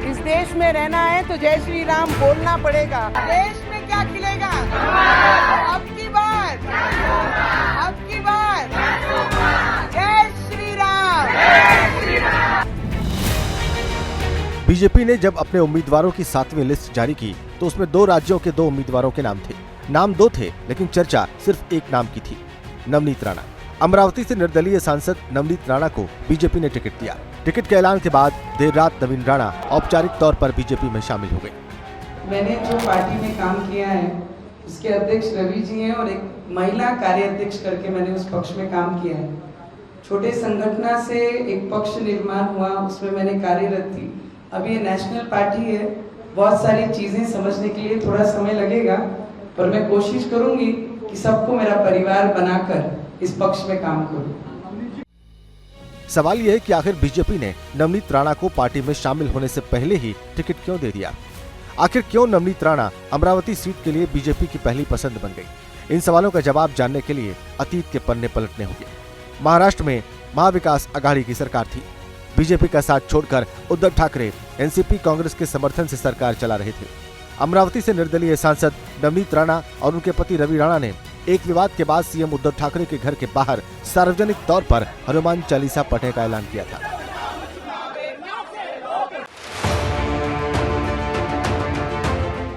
इस देश में रहना है तो जय श्री राम बोलना पड़ेगा। देश में क्या खिलेगा? अब की बार जय श्री राम। बीजेपी ने जब अपने उम्मीदवारों की 7वीं लिस्ट जारी की तो उसमें 2 राज्यों के 2 उम्मीदवारों के नाम थे। नाम 2 थे लेकिन चर्चा सिर्फ एक नाम की थी, नवनीत राणा। अमरावती से निर्दलीय सांसद नवनीत राणा को बीजेपी ने टिकट दिया। टिकट के ऐलान के बाद देर रात नवीन राणा औपचारिक तौर पर बीजेपी में शामिल हो गए। मैंने जो पार्टी में काम किया है उसके अध्यक्ष रवि जी हैं और एक महिला कार्याध्यक्ष करके मैंने उस पक्ष में काम किया है। छोटे संगठन से एक पक्ष निर्माण हुआ, उसमें मैंने कार्यरत थी। अभी ये नेशनल पार्टी है, बहुत सारी चीजें समझने के लिए थोड़ा समय लगेगा, पर मैं कोशिश करूंगी कि सबको मेरा परिवार बनाकर इस पक्ष में काम करूं। सवाल यह है कि आखिर बीजेपी ने नवनीत राणा को पार्टी में शामिल होने से पहले ही टिकट क्यों दे दिया? आखिर क्यों नवनीत राणा अमरावती सीट के लिए बीजेपी की पहली पसंद बन गई? इन सवालों का जवाब जानने के लिए अतीत के पन्ने पलटने होंगे। महाराष्ट्र में महाविकास आघाड़ी की सरकार थी। बीजेपी का साथ छोड़कर उद्धव ठाकरे एनसीपी कांग्रेस के समर्थन से सरकार चला रहे थे। अमरावती से निर्दलीय सांसद नवनीत राणा और उनके पति रवि राणा ने एक विवाद के बाद सीएम उद्धव ठाकरे के घर के बाहर सार्वजनिक तौर पर हनुमान चालीसा पढ़ने का ऐलान किया था।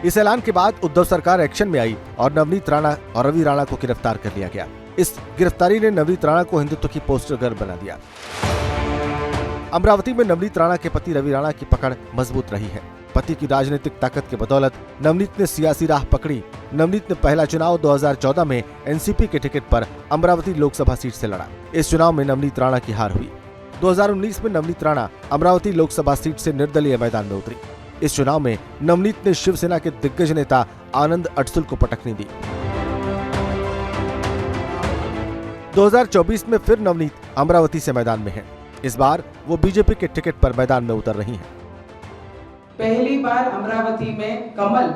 इस ऐलान के बाद उद्धव सरकार एक्शन में आई और नवनीत राणा और रवि राणा को गिरफ्तार कर लिया गया। इस गिरफ्तारी ने नवनीत राणा को हिंदुत्व की पोस्टर गर्ल बना दिया। अमरावती में नवनीत राणा के पति रवि राणा की पकड़ मजबूत रही है। पति की राजनीतिक ताकत के बदौलत नवनीत ने सियासी राह पकड़ी। नवनीत ने पहला चुनाव 2014 में एनसीपी के टिकट पर अमरावती लोकसभा सीट से लड़ा। इस चुनाव में नवनीत राणा की हार हुई। 2019 में नवनीत राणा अमरावती लोकसभा सीट से निर्दलीय मैदान में उतरी। इस चुनाव में नवनीत ने शिवसेना के दिग्गज नेता आनंद अडसुल को पटकनी दी। 2024 में फिर नवनीत अमरावती से मैदान में है। इस बार वो बीजेपी के टिकट पर मैदान में उतर रही हैं। पहली बार अमरावती में कमल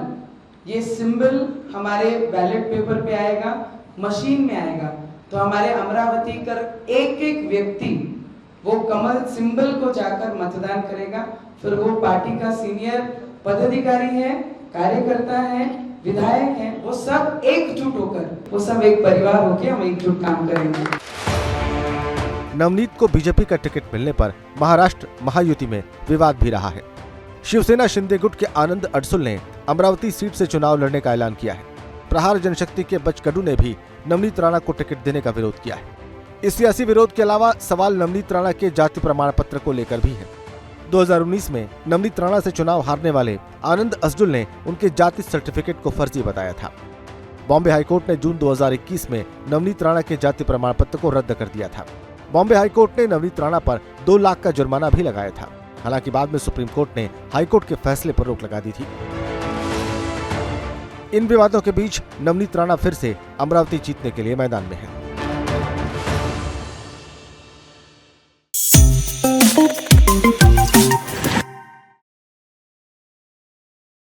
ये सिंबल हमारे बैलेट पेपर पे आएगा, मशीन में आएगा, तो हमारे अमरावती का एक एक व्यक्ति वो कमल सिंबल को जाकर मतदान करेगा। फिर वो पार्टी का सीनियर पदाधिकारी है, कार्यकर्ता है, विधायक है, वो सब एकजुट होकर, वो सब एक परिवार होकर हम एकजुट काम करेंगे। नवनीत को बीजेपी का टिकट मिलने पर महाराष्ट्र महायुति में विवाद भी रहा है। शिवसेना शिंदे गुट के आनंद अडसुल ने अमरावती सीट से चुनाव लड़ने का ऐलान किया है। प्रहार जनशक्ति के बचकडू ने भी नवनीत राणा को टिकट देने का विरोध किया है। इस सियासी विरोध के अलावा सवाल नवनीत राणा के जाति प्रमाण पत्र को लेकर भी है। 2019 में नवनीत राणा से चुनाव हारने वाले आनंद अडसुल ने उनके जाति सर्टिफिकेट को फर्जी बताया था। बॉम्बे हाईकोर्ट ने जून 2021 में नवनीत राणा के जाति प्रमाण पत्र को रद्द कर दिया था। बॉम्बे हाईकोर्ट ने नवनीत राणा पर 2 लाख का जुर्माना भी लगाया था। हालांकि बाद में सुप्रीम कोर्ट ने हाईकोर्ट के फैसले पर रोक लगा दी थी। इन विवादों के बीच नवनीत राणा फिर से अमरावती जीतने के लिए मैदान में है।